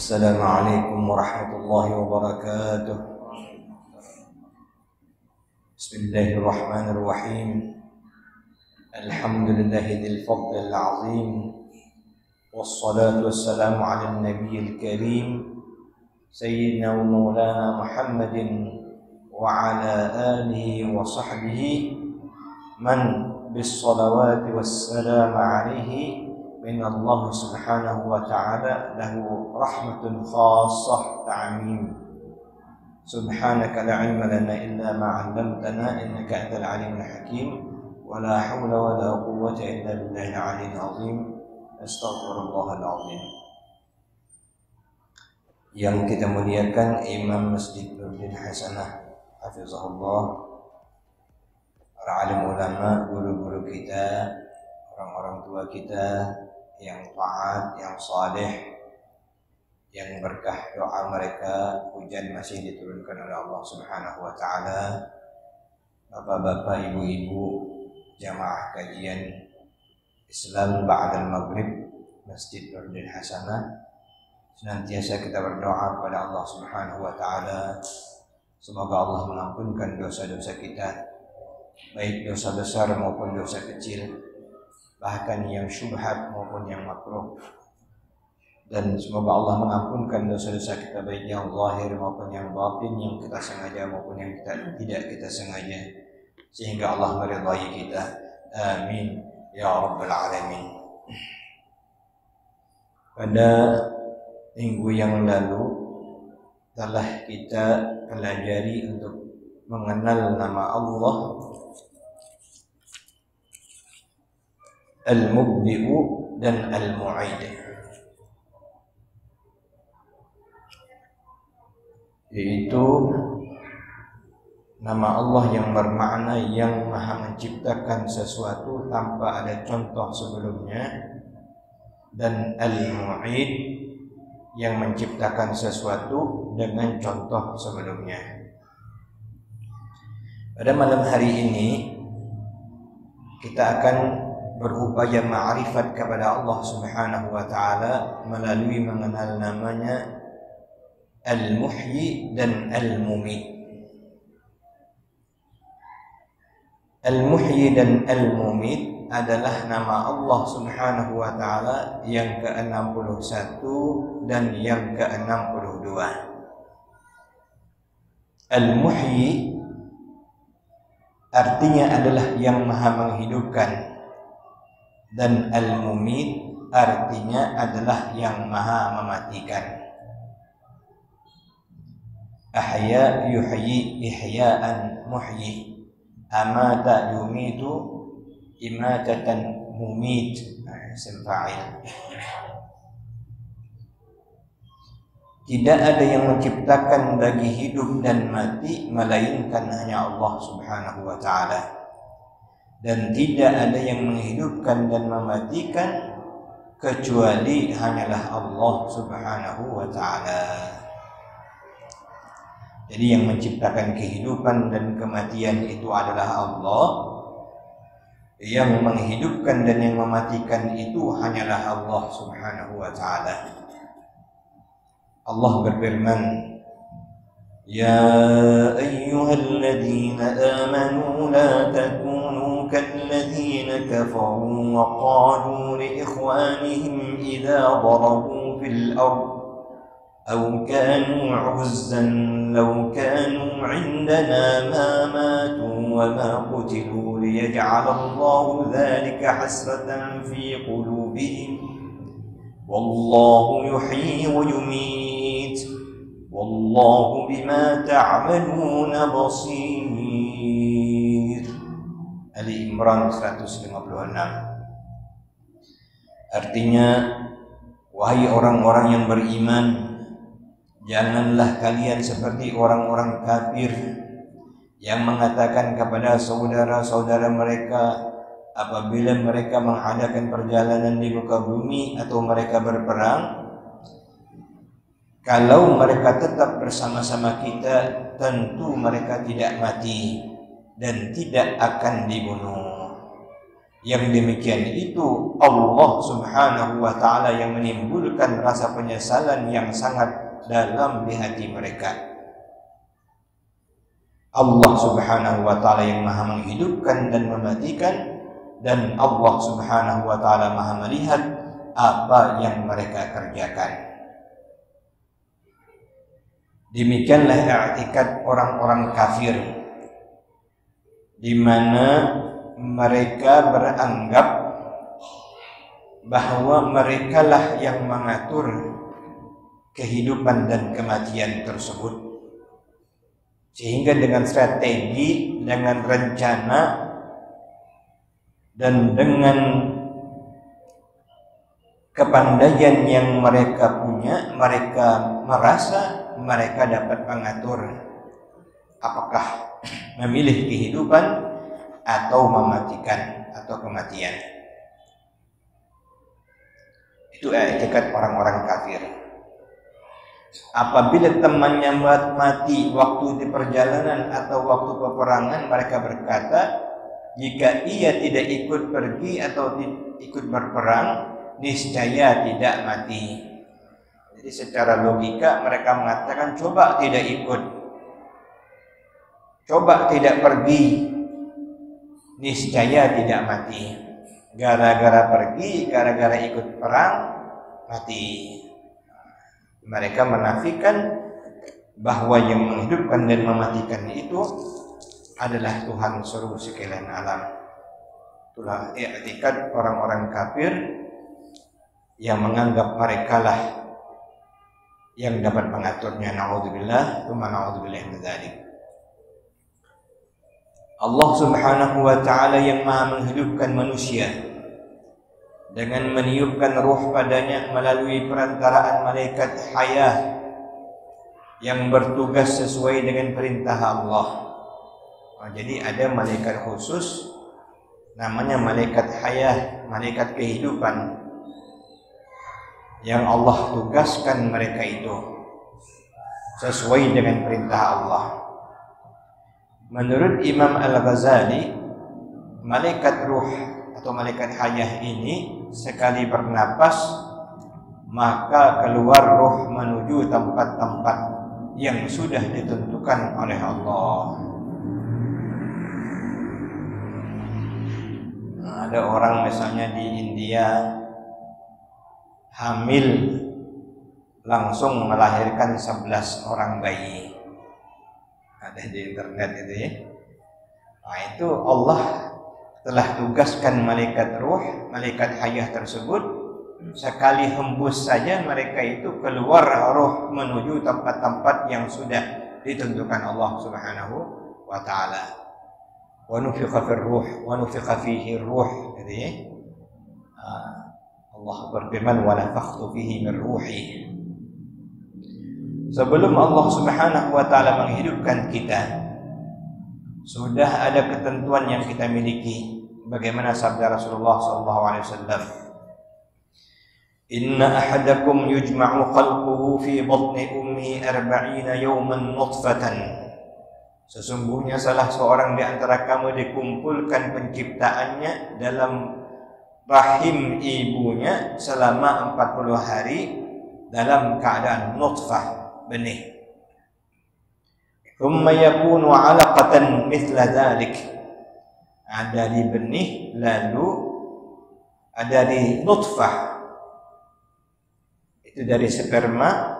السلام عليكم ورحمة الله وبركاته. بسم الله الرحمن الرحيم. الحمد لله ذي الفضل العظيم، والصلاة والسلام على النبي الكريم سيدنا ومولانا محمد وعلى آله وصحبه من بالصلوات والسلام عليه من الله سبحانه وتعالى له رحمة خاصة تعميم. سبحانك لا علم لنا إلا ما علمتنا إنك أنت العليم الحكيم، ولا حول ولا قوة إلا بالله العلي العظيم. أستغفر الله العظيم. Yang kita muliakan Imam Masjid Nurdin Hasanah hafizahullah, para alim ulama, guru-guru kita, orang-orang tua kita yang taat, yang saleh, yang berkah doa mereka, hujan masih diturunkan oleh Allah Subhanahu wa taala. Bapak-bapak, ibu-ibu, jamaah kajian Islam ba'dal maghrib Masjid Nurdin Hasanah, senantiasa kita berdoa kepada Allah Subhanahu wa taala semoga Allah mengampunkan dosa-dosa kita, baik dosa besar maupun dosa kecil, bahkan yang syubhat maupun yang makruh. Dan semoga Allah mengampunkan dosa-dosa kita, baik yang zahir maupun yang batin, yang kita sengaja maupun yang tidak kita sengaja, sehingga Allah meridai kita. Amin ya rabbal alamin. Pada minggu yang lalu telah kita pelajari untuk mengenal nama Allah Al-Mubdi'u dan Al-Mu'id, yaitu nama Allah yang bermakna yang maha menciptakan sesuatu tanpa ada contoh sebelumnya, dan Al-Mu'id yang menciptakan sesuatu dengan contoh sebelumnya. Pada malam hari ini kita akan berupaya ma'rifat kepada Allah Subhanahu wa taala melalui mengenal namanya Al-Muhyi dan Al-Mumit. Al-Muhyi dan Al-Mumit adalah nama Allah Subhanahu wa taala yang ke-61 dan yang ke-62. Al-Muhyi artinya adalah yang maha menghidupkan, dan Al-Mumit artinya adalah yang maha mematikan. Ahya yuhyi ihya'an muhyi, amata yumitu imatatan mumit. Isim fa'il. Tidak ada yang menciptakan bagi hidup dan mati melainkan hanya Allah Subhanahu wa taala, dan tidak ada yang menghidupkan dan mematikan kecuali hanyalah Allah Subhanahu wa taala. Jadi yang menciptakan kehidupan dan kematian itu adalah Allah, yang menghidupkan dan yang mematikan itu hanyalah Allah Subhanahu wa taala. Allah berfirman, Ya ayyuhalladzina amanu la takunu kalladzina kafaru wa qalu li ikhwanihim idza darabu fil ard aw kanu 'uzzan law kanu 'indana ma matu wa ma qutilu liyaj'ala Allahu dhalika hasratan fi qulubihim wallahu yuhyi wa yumiit wallahu bima ta'maluna basir. Ali Imran 156. Artinya, wahai orang-orang yang beriman, janganlah kalian seperti orang-orang kafir yang mengatakan kepada saudara-saudara mereka apabila mereka mengadakan perjalanan di muka bumi atau mereka berperang, kalau mereka tetap bersama-sama kita, tentu mereka tidak mati dan tidak akan dibunuh. Yang demikian itu Allah Subhanahu wa ta'ala yang menimbulkan rasa penyesalan yang sangat dalam di hati mereka. Allah Subhanahu wa ta'ala yang maha menghidupkan dan mematikan, dan Allah Subhanahu wa ta'ala maha melihat apa yang mereka kerjakan. Demikianlah i'tikad orang-orang kafir, di mana mereka beranggap bahwa merekalah yang mengatur kehidupan dan kematian tersebut, sehingga dengan strategi, dengan rencana, dan dengan kepandaian yang mereka punya, mereka merasa mereka dapat mengatur apakah memilih kehidupan atau mematikan atau kematian. Itu i'tikad orang-orang kafir. Apabila temannya mati waktu di perjalanan atau waktu peperangan, mereka berkata, jika ia tidak ikut pergi atau ikut berperang, niscaya tidak mati. Jadi secara logika mereka mengatakan, coba tidak ikut, coba tidak pergi, niscaya tidak mati. Gara-gara pergi, gara-gara ikut perang, mati. Mereka menafikan bahwa yang menghidupkan dan mematikan itu adalah Tuhan seluruh sekalian alam. Itulah i'tikad orang-orang kafir yang menganggap merekalah yang dapat mengaturnya. Na'udzubillah, tsumma na'udzubillah min dzalik. Allah Subhanahu wa ta'ala yang maha menghidupkan manusia dengan meniupkan ruh padanya melalui perantaraan malaikat hayah yang bertugas sesuai dengan perintah Allah. Jadi ada malaikat khusus namanya malaikat hayah, malaikat kehidupan, yang Allah tugaskan mereka itu sesuai dengan perintah Allah. Menurut Imam Al-Ghazali, malaikat ruh atau malaikat hayah ini sekali bernapas maka keluar ruh menuju tempat-tempat yang sudah ditentukan oleh Allah. Ada orang misalnya di India hamil langsung melahirkan 11 orang bayi. Ada di internet itu ya. Nah, itu Allah telah tugaskan malaikat ruh, malaikat hayah tersebut, sekali hembus saja mereka itu keluar ruh menuju tempat-tempat yang sudah ditentukan Allah Subhanahu wa ta'ala. Wa nufikha fir ruh wa nufikha fihi ruh, gitu ya. Allah berfirman, wa nafakhtu fihi min ruhi. Sebelum Allah Subhanahu wa ta'ala menghidupkan kita, sudah ada ketentuan yang kita miliki. Bagaimana sabda Rasulullah SAW, inna ahadakum yujma'u khalquhu fi batni ummi 40 yawman nutfatan. Sesungguhnya salah seorang di antara kamu dikumpulkan penciptaannya dalam rahim ibunya selama 40 hari dalam keadaan nutfah, benih. Thumma yakunu 'alaqatan mithla dzalik. Ada di benih, lalu ada di nutfah. Itu dari sperma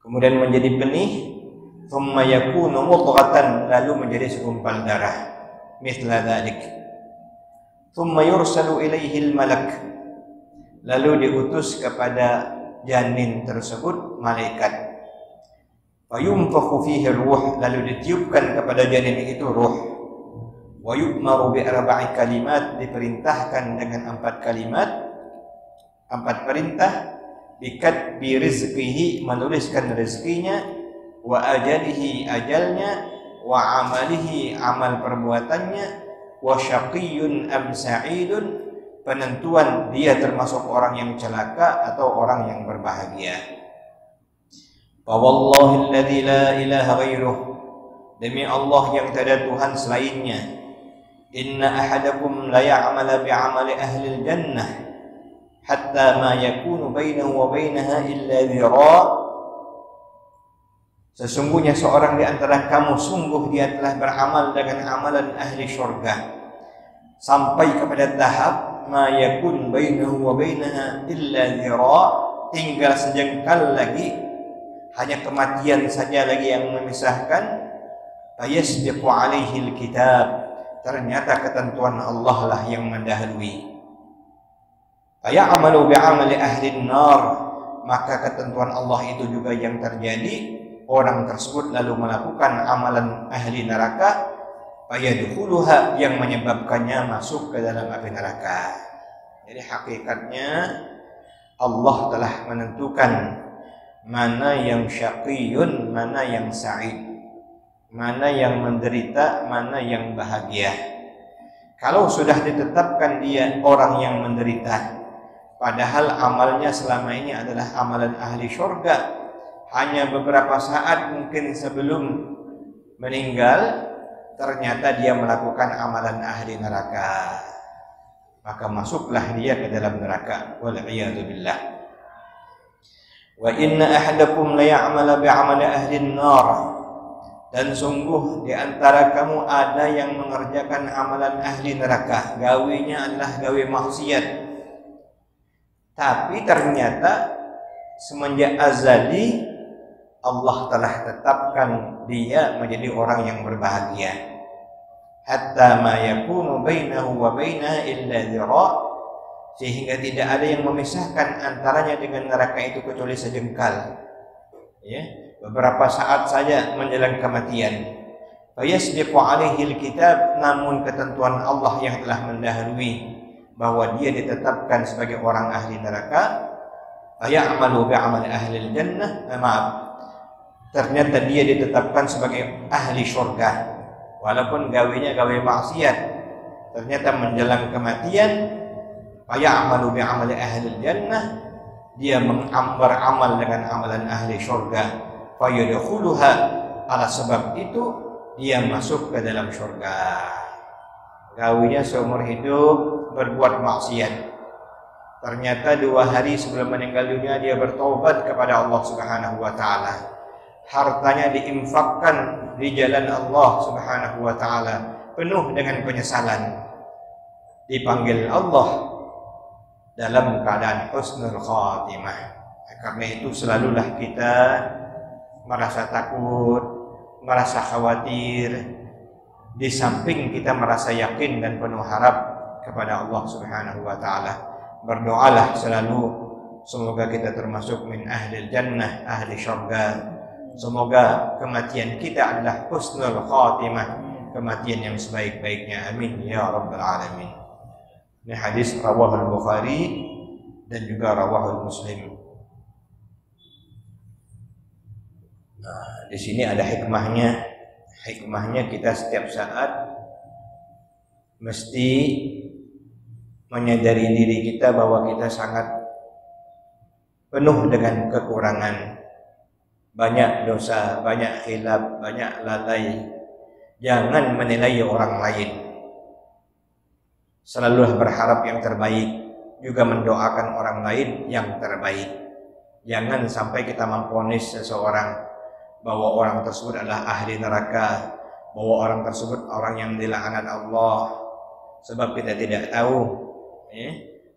kemudian menjadi benih, thumma yakunu mudghatan, lalu menjadi segumpal darah, mithla dzalik. Thumma yursalu ilaihi al-malak, lalu diutus kepada janin tersebut malaikat. Fayunfakhu fihi ruh, lalu ditiupkan kepada janin itu ruh. Wa yu'maru bi 4 kalimat, diperintahkan dengan 4 kalimat, 4 perintah. Bikatbi rizqihi, menuliskan rezekinya, wa ajalihi, ajalnya, wa amalihi, amal perbuatannya, wa syaqiyyun am sa'idun, penentuan dia termasuk orang yang celaka atau orang yang berbahagia. Fa wallahi alladzi la ilaha ghairuh, demi Allah yang tiada Tuhan selainnya, inna ahadakum la ya'mala bi'amali ahli al-jannah hatta ma yakunu bainahu wa bainaha illa dhira'. Sesungguhnya seorang di antara kamu sungguh dia telah beramal dengan amalan ahli syurga sampai kepada tahap ma yakun bainahu wa bainaha illa dhira', tinggal sejengkal lagi, hanya kematian saja lagi yang memisahkan. Fayasbiqu alaihi alkitab, ternyata ketentuan Allah lah yang mendahului. Faya'malu bi'amali ahli nar, maka ketentuan Allah itu juga yang terjadi. Orang tersebut lalu melakukan amalan ahli neraka, fayadkhuluha, yang menyebabkannya masuk ke dalam api neraka. Jadi hakikatnya Allah telah menentukan mana yang syaqiyun, mana yang sa'id, mana yang menderita, mana yang bahagia. Kalau sudah ditetapkan dia orang yang menderita, padahal amalnya selama ini adalah amalan ahli syurga, hanya beberapa saat mungkin sebelum meninggal ternyata dia melakukan amalan ahli neraka, maka masuklah dia ke dalam neraka. Wal'iyadu billah. Wa inna ahadakum la ya'mala bi'amali ahli an-nar, dan sungguh di antara kamu ada yang mengerjakan amalan ahli neraka, gawinya adalah gawe maksiat, tapi ternyata semenjak azali Allah telah tetapkan dia menjadi orang yang berbahagia. Hatta ma yakunu bainahu wa bainaha illa dhira', sehingga tidak ada yang memisahkan antaranya dengan neraka itu kecuali sejengkal, ya, beberapa saat saja menjelang kematian. Fayasbiqu alaihi alkitab, namun ketentuan Allah yang telah mendahului bahwa dia ditetapkan sebagai orang ahli neraka. Faya'malu bi'amali ahli jannah, ternyata dia ditetapkan sebagai ahli syurga, walaupun gawinya gawe maksiat, ternyata menjelang kematian faya'malu bi'amali ahli jannah, dia beramal dengan amalan ahli syurga. Fayadkhuluha, ala sebab itu dia masuk ke dalam syurga. Gawinya seumur hidup berbuat maksiat, ternyata 2 hari sebelum meninggal dunia dia bertaubat kepada Allah Subhanahu wa taala. Hartanya diinfakkan di jalan Allah Subhanahu wa taala penuh dengan penyesalan. Dipanggil Allah dalam keadaan husnul khatimah. Karena itu selalulah kita merasa takut, merasa khawatir, di samping kita merasa yakin dan penuh harap kepada Allah Subhanahu wa taala. Berdoalah selalu semoga kita termasuk min ahli jannah, ahli syurga. Semoga kematian kita adalah husnul khatimah, kematian yang sebaik-baiknya. Amin ya rabbal alamin. Ini hadis rawahul Bukhari dan juga rawahul Muslim. Nah, di sini ada hikmahnya. Hikmahnya kita setiap saat mesti menyadari diri kita bahwa kita sangat penuh dengan kekurangan, banyak dosa, banyak khilaf, banyak lalai. Jangan menilai orang lain. Selalu berharap yang terbaik, juga mendoakan orang lain yang terbaik. Jangan sampai kita memvonis seseorang bahwa orang tersebut adalah ahli neraka, bahwa orang tersebut orang yang dilaknat Allah, sebab kita tidak tahu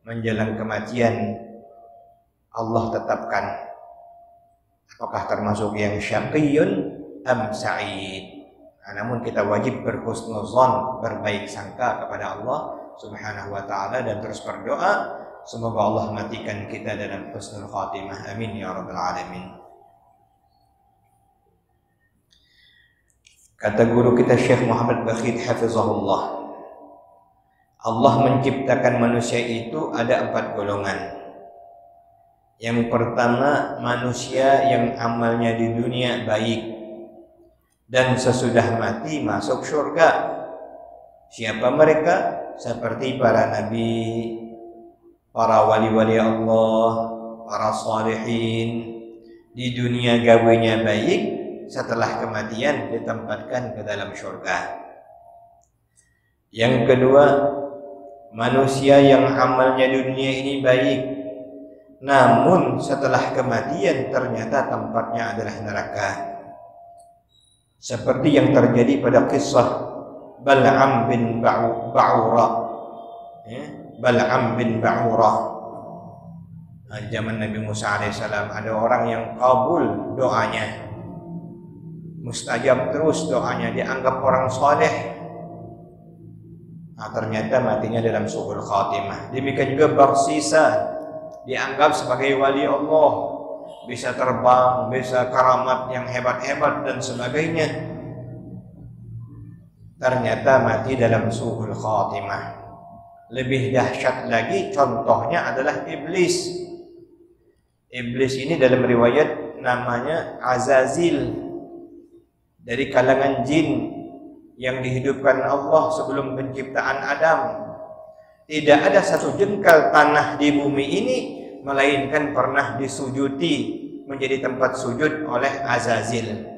menjelang kematian Allah tetapkan apakah termasuk yang syaqiyun am sa'id. Namun kita wajib berhusnuzan, berbaik sangka kepada Allah Subhanahu wa taala, dan terus berdoa semoga Allah matikan kita dalam husnul khatimah. Amin ya rabbal alamin. Kata guru kita Syekh Muhammad Bakhit hafizahullah, Allah menciptakan manusia itu ada 4 golongan. Yang pertama, manusia yang amalnya di dunia baik dan sesudah mati masuk surga. Siapa mereka? Seperti para nabi, para wali-wali Allah, para salihin. Di dunia gawainya baik, setelah kematian ditempatkan ke dalam surga. Yang kedua, manusia yang amalnya dunia ini baik, namun setelah kematian ternyata tempatnya adalah neraka. Seperti yang terjadi pada kisah Bal'am bin Ba'ura, Bal'am bin Ba'ura. Zaman Nabi Musa alaihissalam ada orang yang kabul doanya, mustajab terus doanya, dianggap orang soleh. Ternyata matinya dalam su'ul khatimah. Demikian juga Barsisa, dianggap sebagai wali Allah, bisa terbang, bisa karamat yang hebat-hebat dan sebagainya. Ternyata mati dalam su'ul khatimah. Lebih dahsyat lagi contohnya adalah iblis. Iblis ini dalam riwayat namanya Azazil, dari kalangan jin yang dihidupkan Allah sebelum penciptaan Adam. Tidak ada satu jengkal tanah di bumi ini melainkan pernah disujuti, menjadi tempat sujud oleh Azazil.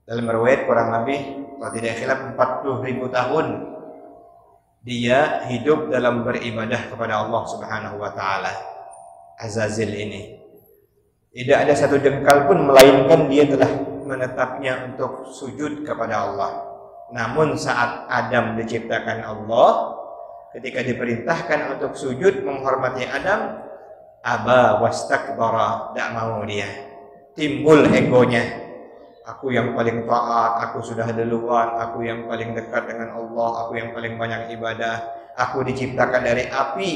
Dalam riwayat kurang lebih kalau tidak khilaf 40.000 tahun dia hidup dalam beribadah kepada Allah Subhanahu wa taala. Azazil ini tidak ada satu jengkal pun melainkan dia telah menetapnya untuk sujud kepada Allah. Namun saat Adam diciptakan Allah, ketika diperintahkan untuk sujud menghormati Adam, aba wastakbara, tidak mau dia. Timbul egonya. Aku yang paling taat, aku sudah duluan, aku yang paling dekat dengan Allah, aku yang paling banyak ibadah, aku diciptakan dari api,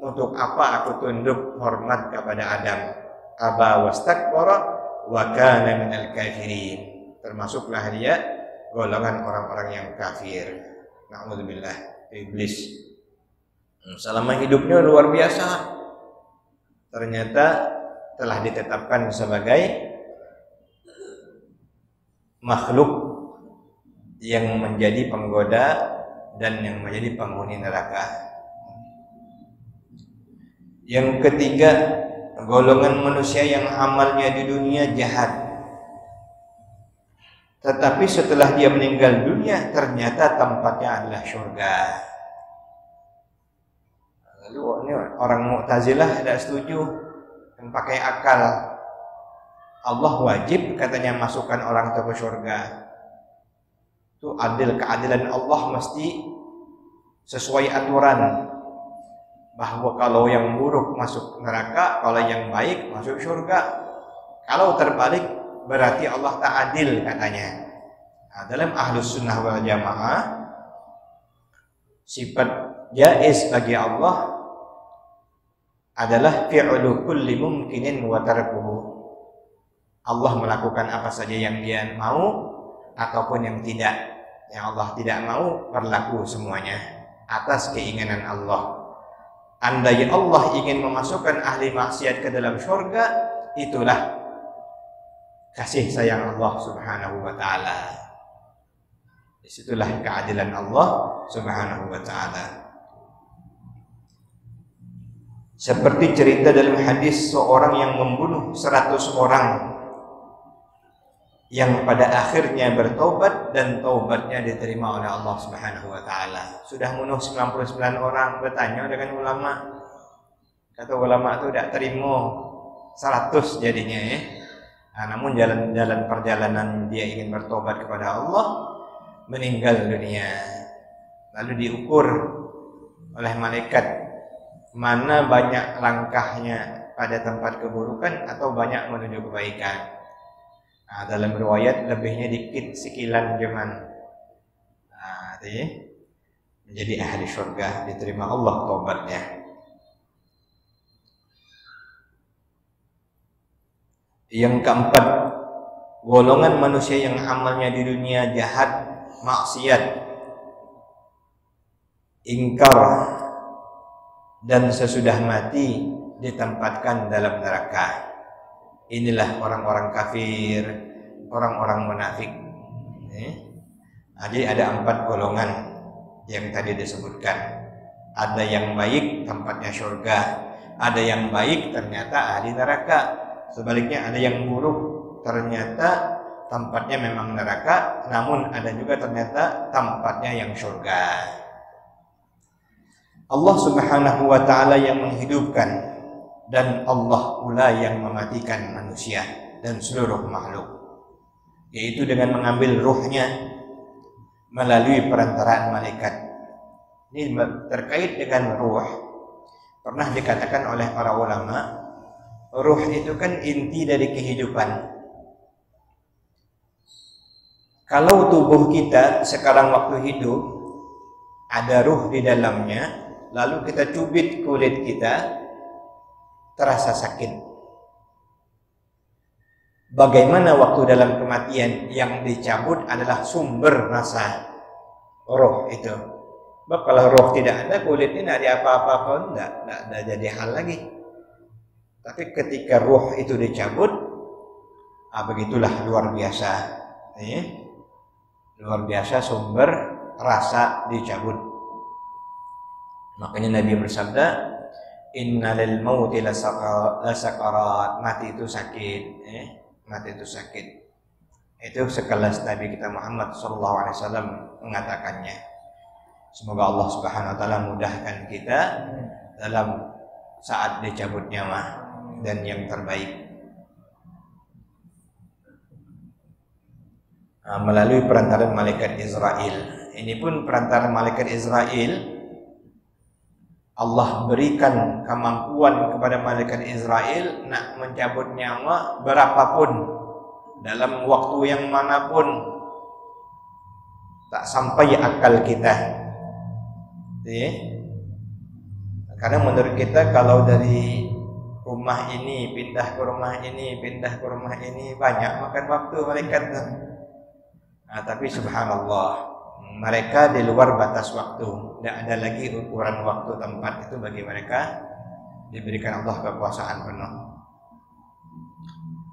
untuk apa aku tunduk hormat kepada Adam? Aba wastakbara wa kana minal kafirin. Termasuklah dia golongan orang-orang yang kafir. Na'udzubillah, iblis. Selama hidupnya luar biasa, ternyata telah ditetapkan sebagai makhluk yang menjadi penggoda dan yang menjadi penghuni neraka. Yang ketiga, golongan manusia yang amalnya di dunia jahat, tetapi setelah dia meninggal dunia ternyata tempatnya adalah surga. Lalu ini orang Mu'tazilah tidak setuju dan pakai akal. Allah wajib katanya masukkan orang itu ke surga. Itu adil, keadilan Allah mesti sesuai aturan. Bahwa kalau yang buruk masuk neraka, kalau yang baik masuk surga. Kalau terbalik berarti Allah tak adil katanya. Nah, dalam Ahlus Sunnah wal Jamaah, sifat jaiz bagi Allah adalah fi'lu kulli mumkinin wa tarkuhu. Allah melakukan apa saja yang dia mau ataupun yang tidak. Yang Allah tidak mau berlaku semuanya atas keinginan Allah. Andai Allah ingin memasukkan ahli maksiat ke dalam surga, itulah kasih sayang Allah Subhanahu wa taala. Disitulah keadilan Allah Subhanahu wa taala. Seperti cerita dalam hadis seorang yang membunuh 100 orang yang pada akhirnya bertobat dan taubatnya diterima oleh Allah Subhanahu wa taala. Sudah bunuh 99 orang, bertanya dengan ulama. Kata ulama itu tidak terima 100 jadinya ya. Nah, namun jalan perjalanan dia ingin bertobat kepada Allah, meninggal dunia. Lalu diukur oleh malaikat mana banyak langkahnya pada tempat keburukan atau banyak menuju kebaikan. Nah, dalam riwayat lebihnya dikit sekilan cuman. Nah, itu menjadi ahli surga, diterima Allah taubatnya. Yang keempat, golongan manusia yang amalnya di dunia jahat, maksiat, ingkar, dan sesudah mati ditempatkan dalam neraka. Inilah orang-orang kafir, orang-orang munafik. Jadi ada 4 golongan yang tadi disebutkan. Ada yang baik tempatnya surga, ada yang baik ternyata ahli neraka. Sebaliknya ada yang buruk ternyata tempatnya memang neraka, namun ada juga ternyata tempatnya yang surga. Allah Subhanahu wa taala yang menghidupkan dan Allah pula yang mematikan manusia dan seluruh makhluk, yaitu dengan mengambil ruhnya melalui perantaraan malaikat. Ini terkait dengan ruh. Pernah dikatakan oleh para ulama, ruh itu kan inti dari kehidupan. Kalau tubuh kita sekarang waktu hidup ada ruh di dalamnya, lalu kita cubit kulit kita, terasa sakit. Bagaimana waktu dalam kematian yang dicabut adalah sumber rasa roh itu. Sebab kalau roh tidak ada, kulit ini tidak ada apa-apa pun, tidak jadi hal lagi. Tapi ketika roh itu dicabut, begitulah luar biasa. Luar biasa sumber rasa dicabut. Makanya Nabi bersabda, innalil mauti lasakarat, mati itu sakit, mati itu sakit. Itu sekelas Nabi kita Muhammad SAW mengatakannya. Semoga Allah Subhanahu wa taala mudahkan kita dalam saat dicabut nyawa dan yang terbaik. Melalui perantaraan malaikat Israel. Ini pun perantaraan malaikat Israel, Allah berikan kemampuan kepada malaikat Israel nak mencabut nyawa berapapun dalam waktu yang manapun, tak sampai akal kita. Karena menurut kita kalau dari rumah ini pindah ke rumah ini, pindah ke rumah ini, banyak makan waktu malaikat. Tapi subhanallah, mereka di luar batas waktu, tidak ada lagi ukuran waktu tempat itu bagi mereka, diberikan Allah kekuasaan penuh.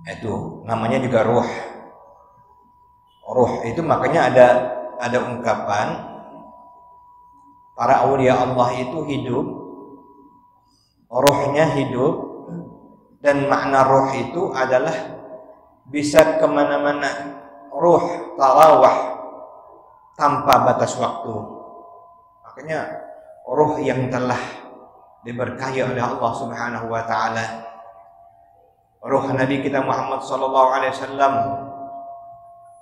Itu namanya juga ruh. Ruh itu makanya ada ungkapan para aulia Allah itu hidup, ruhnya hidup, dan makna ruh itu adalah bisa kemana-mana. Ruh talawah tanpa batas waktu. Makanya ruh yang telah diberkahi oleh Allah Subhanahu wa taala, ruh Nabi kita Muhammad sallallahu alaihi wasallam,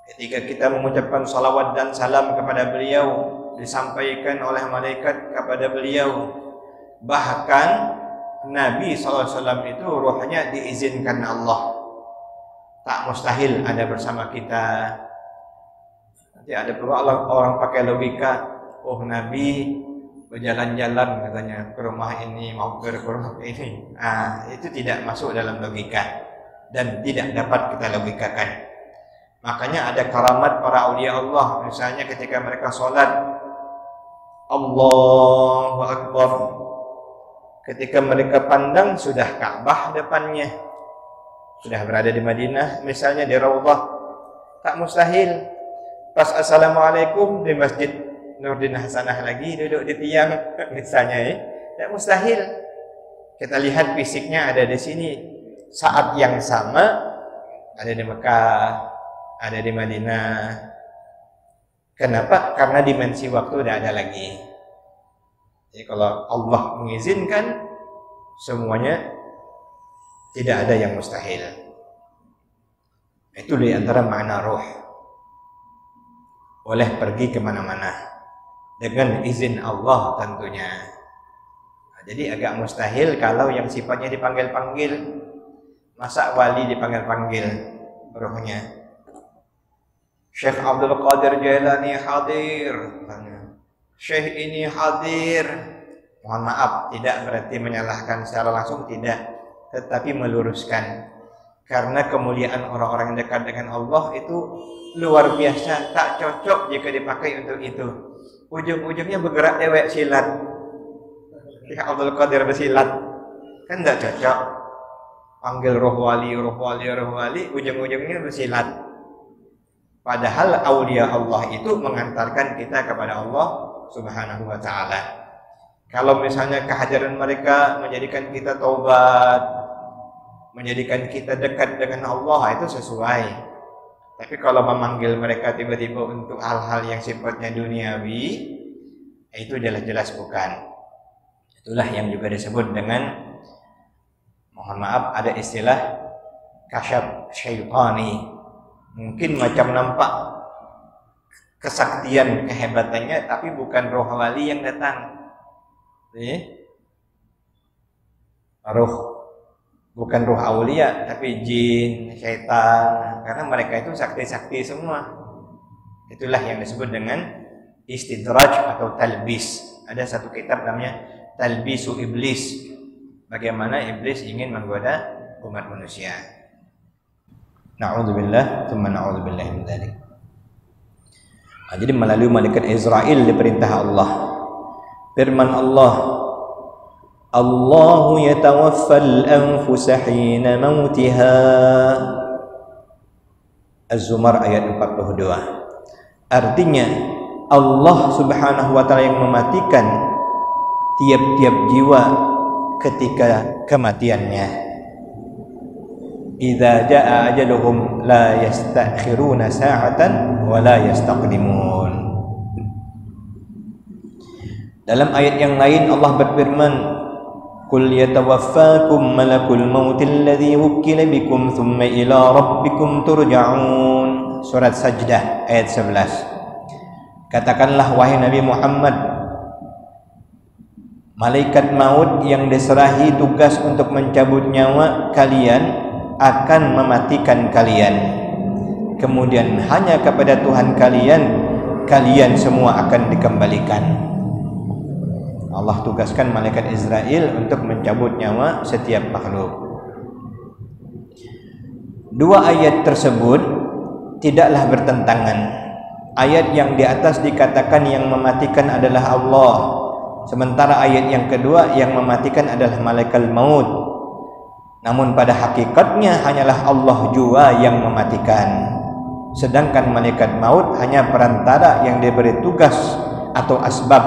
ketika kita mengucapkan salawat dan salam kepada beliau, disampaikan oleh malaikat kepada beliau. Bahkan Nabi sallallahu alaihi wasallam itu ruhnya diizinkan Allah. Tak mustahil ada bersama kita. Nanti ada pula orang pakai logika, oh Nabi berjalan-jalan katanya ke rumah ini, mau ke rumah ini. Itu tidak masuk dalam logika dan tidak dapat kita logikakan. Makanya ada karamat para aulia Allah, misalnya ketika mereka sholat, Allahu Akbar, ketika mereka pandang sudah Ka'bah depannya, sudah berada di Madinah, misalnya di Raudhah, tak mustahil pas assalamualaikum di Masjid Nurdin Hasanah lagi duduk di tiang misalnya, tak mustahil. Kita lihat fisiknya ada di sini, saat yang sama ada di Mekah, ada di Madinah. Kenapa? Karena dimensi waktu tidak ada lagi. Jadi kalau Allah mengizinkan, semuanya tidak ada yang mustahil. Itu di antara makna ruh. Boleh pergi kemana-mana dengan izin Allah tentunya. Jadi agak mustahil kalau yang sifatnya dipanggil-panggil. Masa wali dipanggil-panggil ruhnya? Syekh Abdul Qadir Jailani hadir, Syekh ini hadir. Mohon maaf, tidak berarti menyalahkan secara langsung, tidak, tetapi meluruskan. Karena kemuliaan orang-orang yang dekat dengan Allah itu luar biasa, tak cocok jika dipakai untuk itu. Ujung-ujungnya bergerak dewek silat. Syekh Abdul Qadir bersilat, kan tidak cocok. Panggil roh wali, ujung-ujungnya bersilat. Padahal aulia Allah itu mengantarkan kita kepada Allah Subhanahu wa taala. Kalau misalnya kehadiran mereka menjadikan kita taubat, menjadikan kita dekat dengan Allah, itu sesuai. Tapi kalau memanggil mereka tiba-tiba untuk hal-hal yang sifatnya duniawi, itu jelas-jelas bukan. Itulah yang juga disebut dengan, mohon maaf, ada istilah kasyaf syaitani. Mungkin macam nampak kesaktian, kehebatannya, tapi bukan roh wali yang datang. Roh, bukan roh aulia, tapi jin, syaitan. Karena mereka itu sakti-sakti semua. Itulah yang disebut dengan istidraj atau talbis. Ada satu kitab namanya Talbisu Iblis, bagaimana iblis ingin menggoda umat manusia. Na'udzubillah, tsumma na'udzubillah min dzalik. Jadi melalui malaikat Israel diperintah Allah. Firman Allah, Allahu yatawaffal anfusa hina mautiha. Az-Zumar ayat 42. Artinya Allah Subhanahu wa taala yang mematikan tiap-tiap jiwa ketika kematiannya. Idza jaa ajaluhum la yastakhiruna sa'atan wa la yastaqdimun. Dalam ayat yang lain Allah berfirman, Qul yatawaffakum malakul maut alladhi wukkila bikum thumma ila rabbikum turja'un. Surat Sajdah ayat 11. Katakanlah wahai Nabi Muhammad, malaikat maut yang diserahi tugas untuk mencabut nyawa kalian akan mematikan kalian. Kemudian hanya kepada Tuhan kalian semua akan dikembalikan. Allah tugaskan malaikat Israel untuk mencabut nyawa setiap makhluk. Dua ayat tersebut tidaklah bertentangan. Ayat yang di atas dikatakan yang mematikan adalah Allah, sementara ayat yang kedua yang mematikan adalah malaikat maut. Namun pada hakikatnya hanyalah Allah jua yang mematikan. Sedangkan malaikat maut hanya perantara yang diberi tugas atau asbab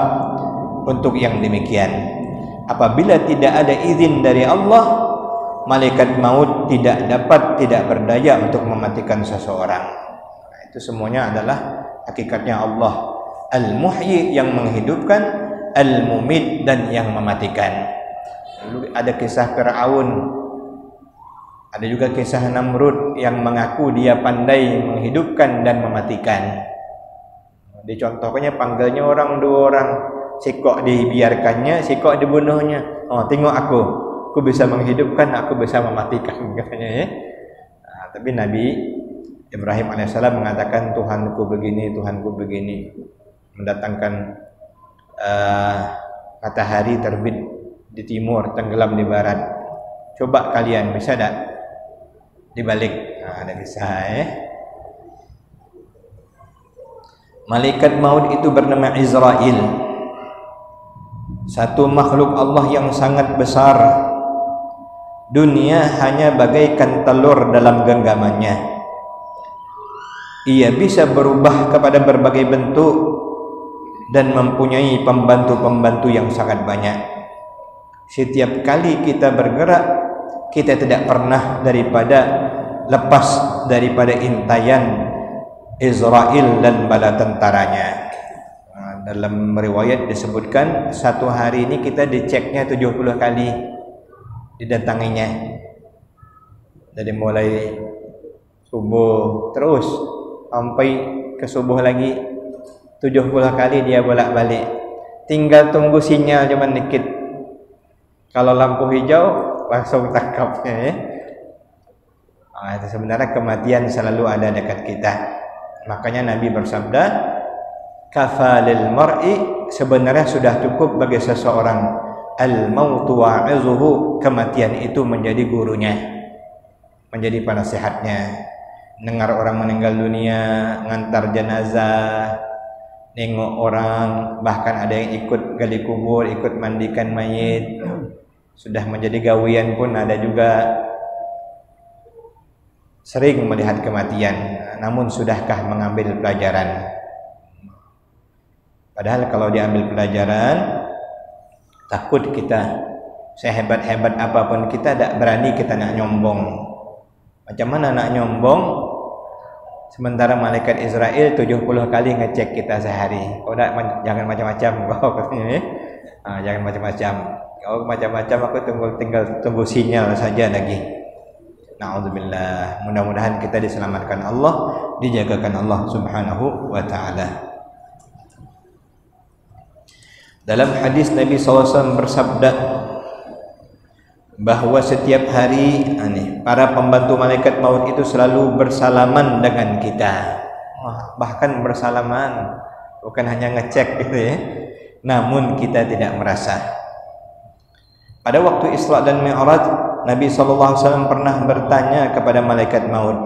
untuk yang demikian. Apabila tidak ada izin dari Allah, malaikat maut tidak berdaya untuk mematikan seseorang. Itu semuanya adalah hakikatnya Allah, Al-Muhyi yang menghidupkan, Al-Mumit dan yang mematikan. Lalu ada kisah Fir'aun, ada juga kisah Namrud yang mengaku dia pandai menghidupkan dan mematikan. Dicontohkannya panggilnya orang, dua orang, sikok dibiarkannya, sikok dibunuhnya. Oh, tengok aku bisa menghidupkan, aku bisa mematikan, katanya ya. Tapi Nabi Ibrahim alaihissalam mengatakan Tuhanku begini, Tuhanku begini, mendatangkan matahari terbit di timur, tenggelam di barat. Coba kalian bisa tak dibalik? Ada kisah ya. Malaikat maut itu bernama Israel, satu makhluk Allah yang sangat besar. Dunia hanya bagaikan telur dalam genggamannya. Ia bisa berubah kepada berbagai bentuk dan mempunyai pembantu-pembantu yang sangat banyak. Setiap kali kita bergerak, kita tidak pernah lepas daripada intayan Israel dan bala tentaranya. Dalam riwayat disebutkan satu hari ini kita diceknya 70 kali didatanginya. Dari mulai subuh terus sampai ke subuh lagi 70 kali dia bolak-balik. Tinggal tunggu sinyal cuma dikit. Kalau lampu hijau langsung tangkapnya ya. Itu sebenarnya kematian selalu ada dekat kita. Makanya Nabi bersabda, kafalil mar'i, sebenarnya sudah cukup bagi seseorang al-mautu wa'izuhu, kematian itu menjadi gurunya, menjadi penasihatnya. Dengar orang meninggal dunia, ngantar jenazah, nengok orang, bahkan ada yang ikut gali kubur, ikut mandikan mayit, sudah menjadi gawian pun ada juga. Sering melihat kematian, namun sudahkah mengambil pelajaran? Padahal kalau diambil pelajaran, takut kita, sehebat-hebat apapun kita tidak berani kita nak nyombong. Macam mana nak nyombong sementara malaikat Israel 70 kali ngecek kita sehari? Oh, jangan macam-macam kau katanya ya. Jangan macam-macam. Kalau macam-macam aku tinggal tunggu sinyal saja lagi. Na'udzubillah. Mudah-mudahan kita diselamatkan Allah, dijagakan Allah Subhanahu wa taala. Dalam hadis Nabi SAW bersabda bahwa setiap hari para pembantu malaikat maut itu selalu bersalaman dengan kita. Bahkan bersalaman, bukan hanya ngecek gitu ya. Namun kita tidak merasa. Pada waktu Isra dan Mi'raj, Nabi SAW pernah bertanya kepada malaikat maut,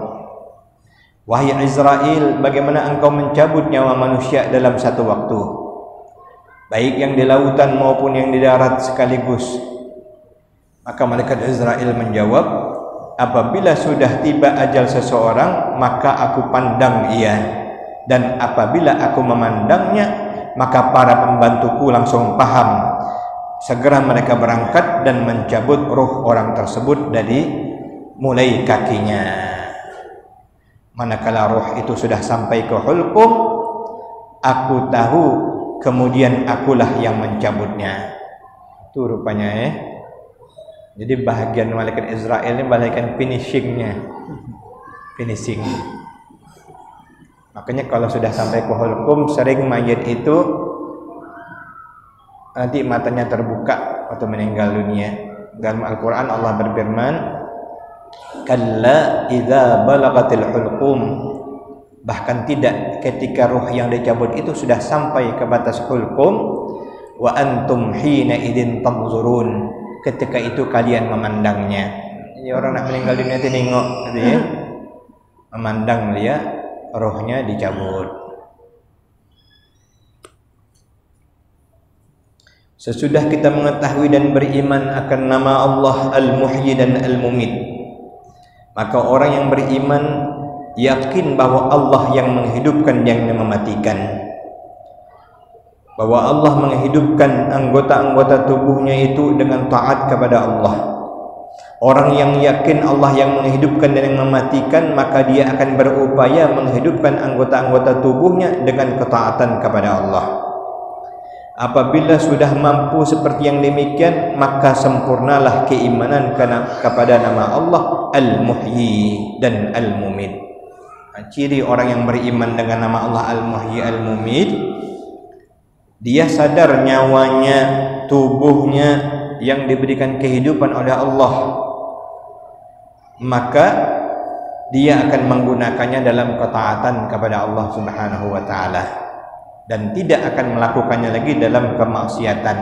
"Wahai Israel, bagaimana engkau mencabut nyawa manusia dalam satu waktu, baik yang di lautan maupun yang di darat sekaligus?" Maka malaikat Israel menjawab, "Apabila sudah tiba ajal seseorang, maka aku pandang ia, dan apabila aku memandangnya, maka para pembantuku langsung paham. Segera mereka berangkat dan mencabut ruh orang tersebut dari mulai kakinya. Manakala ruh itu sudah sampai ke hulqum, aku tahu, kemudian akulah yang mencabutnya." Itu rupanya ya. Jadi bahagian malaikat Israel ini bahagian finishingnya, finishing. Makanya kalau sudah sampai ke hulqum, sering mayat itu nanti matanya terbuka waktu meninggal dunia. Dalam Al-Quran Allah berfirman, "Kalla idza balagatil hulqum." Bahkan tidak, ketika ruh yang dicabut itu sudah sampai ke batas hulqum, wa antum hina idin tanzurun. Ketika itu kalian memandangnya. Jadi orang nak meninggal dunia itu nengok gitu ya. Memandang dia, rohnya dicabut. Sesudah kita mengetahui dan beriman akan nama Allah Al-Muhyi dan Al-Mumit, maka orang yang beriman yakin bahwa Allah yang menghidupkan dan yang mematikan, bahwa Allah menghidupkan anggota-anggota tubuhnya itu dengan taat kepada Allah. Orang yang yakin Allah yang menghidupkan dan yang mematikan, maka dia akan berupaya menghidupkan anggota-anggota tubuhnya dengan ketaatan kepada Allah. Apabila sudah mampu seperti yang demikian, maka sempurnalah keimanan kepada nama Allah Al-Muhyi dan Al-Mumit. Ciri orang yang beriman dengan nama Allah Al-Muhyi Al-Mumit, dia sadar nyawanya, tubuhnya yang diberikan kehidupan oleh Allah, maka dia akan menggunakannya dalam ketaatan kepada Allah Subhanahu wa taala, dan tidak akan melakukannya lagi dalam kemaksiatan.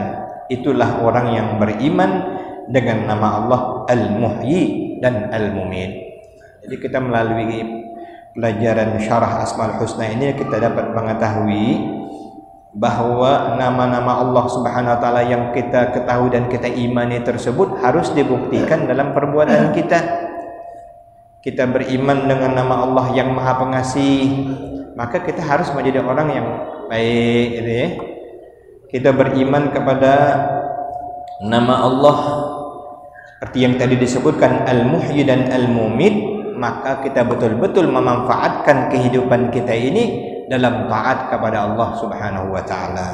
Itulah orang yang beriman dengan nama Allah Al-Muhyi dan Al-Mumit. Jadi kita melalui pelajaran syarah Asmaul Husna ini kita dapat mengetahui bahwa nama-nama Allah Subhanahu wa taala yang kita ketahui dan kita imani tersebut harus dibuktikan dalam perbuatan kita. Kita beriman dengan nama Allah yang Maha Pengasih, maka kita harus menjadi orang yang baik gitu ya. Kita beriman kepada nama Allah seperti yang tadi disebutkan Al-Muhyi dan Al-Mumit, maka kita betul-betul memanfaatkan kehidupan kita ini dalam taat kepada Allah Subhanahu wa taala.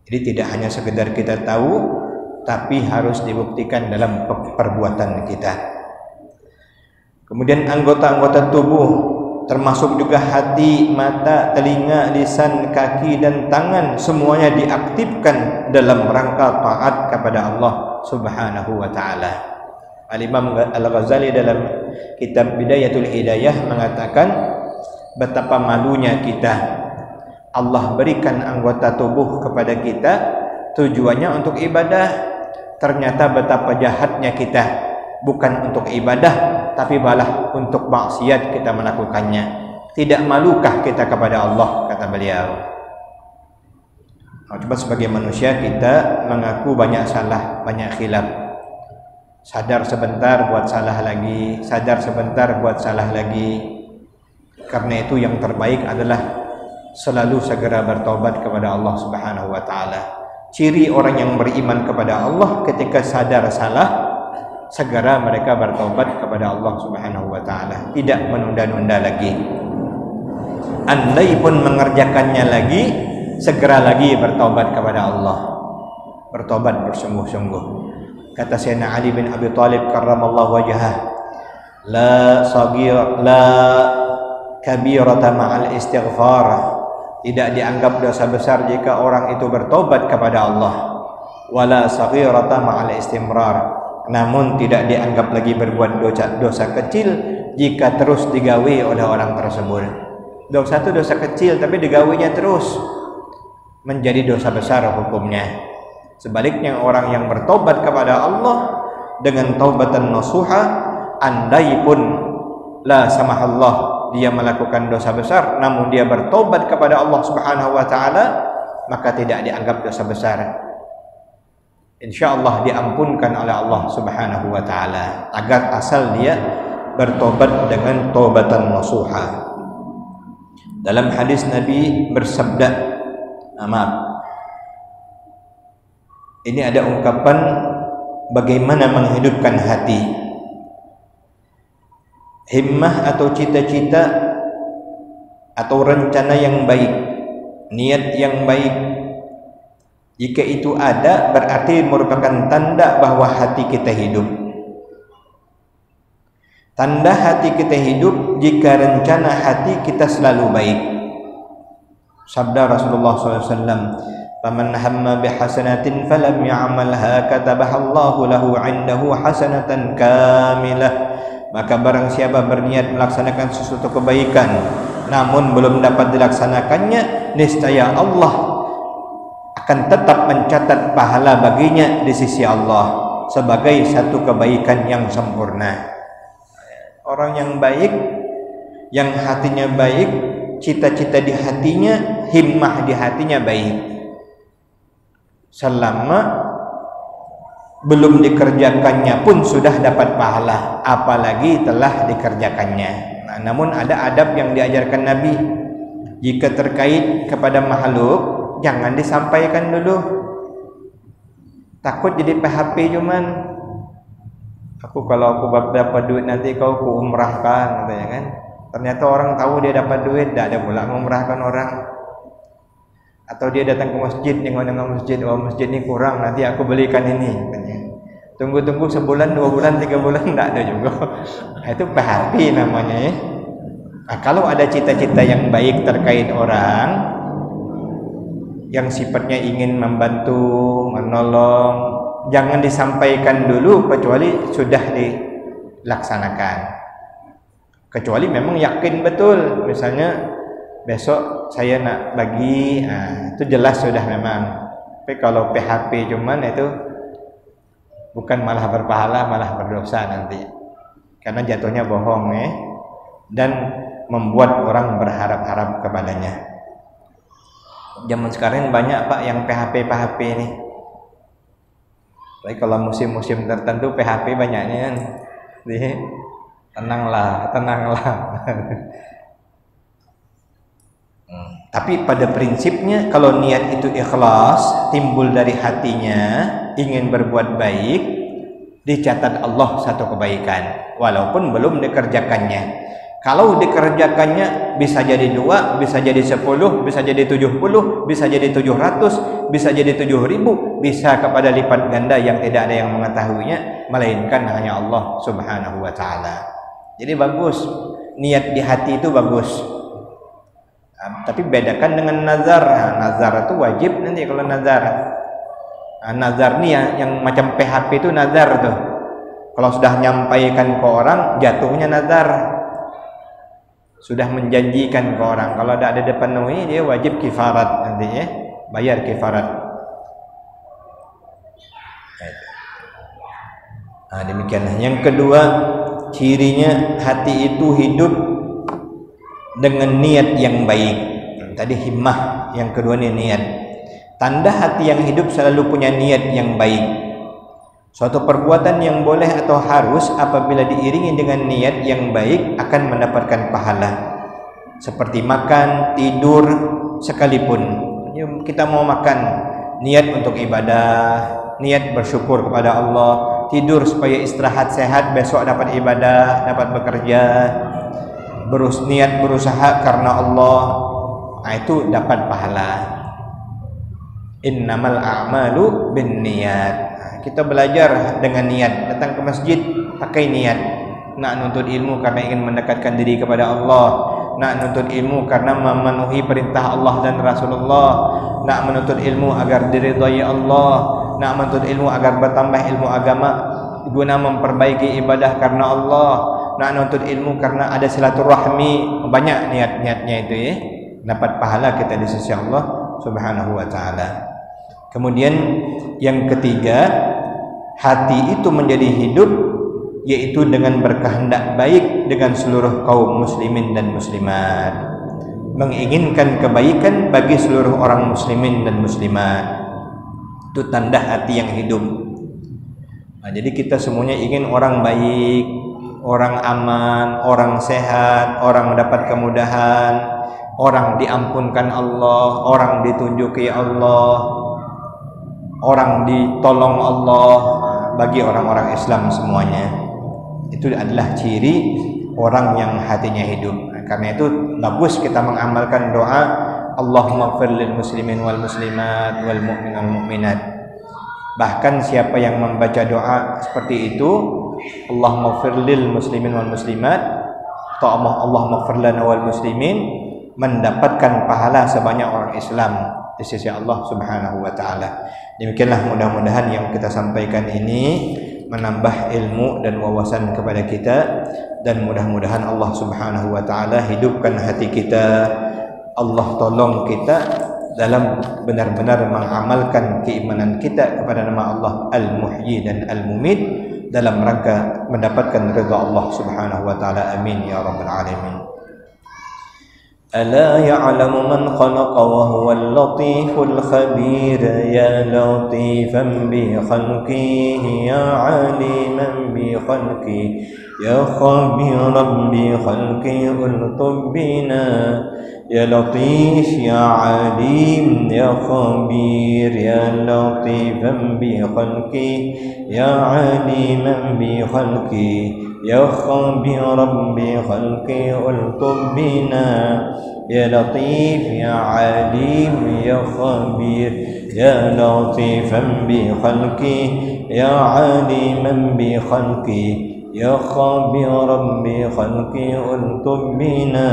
Jadi tidak hanya sekedar kita tahu, tapi harus dibuktikan dalam perbuatan kita. Kemudian anggota-anggota tubuh termasuk juga hati, mata, telinga, lisan, kaki dan tangan, semuanya diaktifkan dalam rangka taat kepada Allah Subhanahu wa taala. Al-Imam Al-Ghazali dalam kitab Bidayatul Hidayah mengatakan betapa malunya kita, Allah berikan anggota tubuh kepada kita tujuannya untuk ibadah, ternyata betapa jahatnya kita, bukan untuk ibadah tapi malah untuk maksiat kita melakukannya. Tidak malukah kita kepada Allah, kata beliau. Coba sebagai manusia kita mengaku banyak salah, banyak khilaf. Sadar sebentar buat salah lagi, sadar sebentar buat salah lagi. Karena itu yang terbaik adalah selalu segera bertobat kepada Allah Subhanahu wa taala. Ciri orang yang beriman kepada Allah, ketika sadar salah, segera mereka bertobat kepada Allah Subhanahu wa taala, tidak menunda-nunda lagi. Andai pun mengerjakannya lagi, segera lagi bertobat kepada Allah. bertobat bersungguh-sungguh. Kata Sayyidina Ali bin Abi Thalib karramallahu wajhah, la kabirata ma'al istighfar, tidak dianggap dosa besar jika orang itu bertobat kepada Allah. Wala saghirata ma'al istimrar, namun tidak dianggap lagi berbuat dosa kecil jika terus digawe oleh orang tersebut. Dosa itu dosa kecil tapi digawainya terus, menjadi dosa besar hukumnya. Sebaliknya orang yang bertobat kepada Allah dengan taubatan nasuha, andai pun la samahallah dia melakukan dosa besar, namun dia bertobat kepada Allah Subhanahu wa taala, maka tidak dianggap dosa besar. Insyaallah diampunkan oleh Allah Subhanahu wa taala, agar asal dia bertobat dengan taubatan nasuha. Dalam hadis Nabi bersabda, ini ada ungkapan bagaimana menghidupkan hati. Himmah atau cita-cita atau rencana yang baik, niat yang baik, jika itu ada berarti merupakan tanda bahwa hati kita hidup. Tanda hati kita hidup jika rencana hati kita selalu baik. Sabda Rasulullah SAW, "Faman hamma bihasanatin falam ya'malha katabaha Allahu lahu 'indahu hasanatan kamilah." Maka barang siapa berniat melaksanakan sesuatu kebaikan namun belum dapat dilaksanakannya, niscaya Allah akan tetap mencatat pahala baginya di sisi Allah sebagai satu kebaikan yang sempurna. Orang yang baik, yang hatinya baik, cita-cita di hatinya, himmah di hatinya baik, selama belum dikerjakannya pun sudah dapat pahala, apalagi telah dikerjakannya. Nah, namun ada adab yang diajarkan Nabi, jika terkait kepada makhluk jangan disampaikan dulu, takut jadi PHP. Cuman kalau aku dapat duit nanti kau ku umrahkan, katanya kan. Ternyata orang tahu dia dapat duit, tidak ada pula ngumrahkan orang. Atau dia datang ke masjid, dengan masjid, oh masjid ini kurang, nanti aku belikan ini, katanya. Tunggu-tunggu sebulan, 2 bulan, 3 bulan, tidak ada juga. Nah, itu PHP namanya ya. Nah, kalau ada cita-cita yang baik terkait orang, yang sifatnya ingin membantu, menolong, jangan disampaikan dulu kecuali sudah dilaksanakan. Kecuali memang yakin betul, misalnya besok saya nak bagi, itu jelas sudah memang. Tapi kalau PHP cuman itu bukan malah berpahala, malah berdosa nanti, karena jatuhnya bohong ya, dan membuat orang berharap-harap kepadanya. Zaman sekarang banyak Pak yang PHP ini. Baik kalau musim-musim tertentu PHP banyaknya kan. Jadi tenanglah. Tapi pada prinsipnya kalau niat itu ikhlas, timbul dari hatinya, ingin berbuat baik, dicatat Allah satu kebaikan walaupun belum dikerjakannya. Kalau dikerjakannya bisa jadi 2, bisa jadi 10, bisa jadi 70, bisa jadi 700, bisa jadi 7.000, bisa kepada lipat ganda yang tidak ada yang mengetahuinya melainkan hanya Allah Subhanahu wa taala. Jadi bagus, niat di hati itu bagus. Tapi bedakan dengan nazar. Nazar itu wajib nanti kalau nazar. Nazar nih yang macam PHP itu nazar tuh. Kalau sudah nyampaikan ke orang jatuhnya nazar. Sudah menjanjikan ke orang. Kalau tidak ada dipenuhi dia wajib kifarat nanti ya, bayar kifarat. Nah, demikianlah. Yang kedua, cirinya hati itu hidup dengan niat yang baik. Tadi himmah, yang kedua ini niat. Tanda hati yang hidup selalu punya niat yang baik. Suatu perbuatan yang boleh atau harus apabila diiringi dengan niat yang baik akan mendapatkan pahala. Seperti makan, tidur sekalipun. Kita mau makan, niat untuk ibadah, niat bersyukur kepada Allah, tidur supaya istirahat sehat, besok dapat ibadah, dapat bekerja, niat berusaha karena Allah, itu dapat pahala. Innamal a'malu binniyat. Kita belajar dengan niat, datang ke masjid pakai niat. Nak nuntut ilmu karena ingin mendekatkan diri kepada Allah, nak nuntut ilmu karena memenuhi perintah Allah dan Rasulullah, nak menuntut ilmu agar diridhai Allah, nak menuntut ilmu agar bertambah ilmu agama guna memperbaiki ibadah karena Allah, nak nuntut ilmu karena ada silaturahmi. Banyak niat-niatnya itu ya. Dapat pahala kita di sisi Allah Subhanahu wa taala. Kemudian yang ketiga, hati itu menjadi hidup yaitu dengan berkehendak baik dengan seluruh kaum muslimin dan muslimat, menginginkan kebaikan bagi seluruh orang muslimin dan muslimat. Itu tanda hati yang hidup. Jadi kita semuanya ingin orang baik, orang aman, orang sehat, orang mendapat kemudahan, orang diampunkan Allah, orang ditunjuki Allah, orang ditolong Allah. Bagi orang-orang Islam semuanya itu adalah ciri orang yang hatinya hidup. Karena itu bagus kita mengamalkan doa Allahumma ighfir lil muslimin wal muslimat wal mu'min wal mu'minat. Bahkan siapa yang membaca doa seperti itu, Allahumma ighfir lil muslimin wal muslimat atau Allahumma ighfir lana wal muslimin, mendapatkan pahala sebanyak orang Islam di sisi Allah Subhanahu wa taala. Demikianlah mudah-mudahan yang kita sampaikan ini menambah ilmu dan wawasan kepada kita, dan mudah-mudahan Allah Subhanahu wa taala hidupkan hati kita. Allah tolong kita dalam benar-benar mengamalkan keimanan kita kepada nama Allah Al-Muhyi dan Al-Mumit dalam rangka mendapatkan ridha Allah Subhanahu wa taala. Amin ya rabbal alamin. ألا يعلم من خلق وهو اللطيف الخبير يا لطيفا بخلقه يا عليما بخلقه يا خبيرا بخلقه الطب بنا يا لطيف يا عليم يا خبير يا لطيفا بخلقه يا عليما بخلقه يا خبيرا بخلقه الطب بنا يا لطيف يا عليم يا خبير يا لطيفا بخلقه يا عليما بخلقه يا خبيرا بخلقه الطب بنا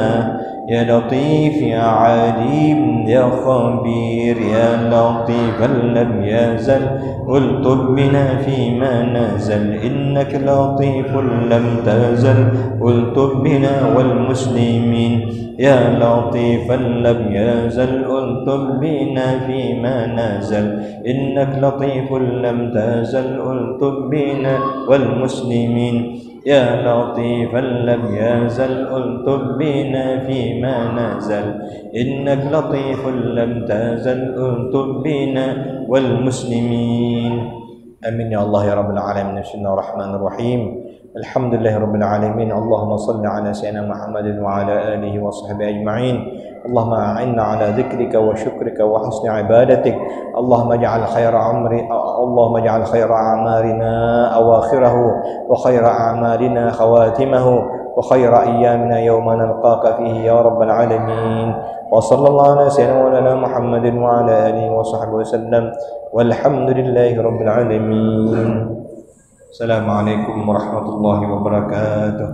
يا لطيف يا عليم يا خبير يا لطيفا لم يزل الطب بنا فيما نزل إنك لطيف لم تزل الطب بنا والمسلمين يا لطيفا لم يزل الطب بنا فيما نزل إنك لطيف لم تزل الطب بنا والمسلمين يا لطيفا لم يزل الطب بنا فيما نزل إنك لطيف لم تزل الطب بنا والمسلمين. آمين يا الله يا رب العالمين. بسم الله الرحمن الرحيم. الحمد لله رب العالمين. اللهم صل على سيدنا محمد وعلى آله وصحبه أجمعين. اللهم أعنا على ذكرك وشكرك وحسن عبادتك. اللهم اجعل خير أعمارنا أواخره وخير أعمالنا خواتمه وخير أيامنا يوم نلقاك فيه يا رب العالمين. وصلى الله على سيدنا مولانا محمد وعلى آله وصحبه وسلم والحمد لله رب العالمين. السلام عليكم ورحمة الله وبركاته.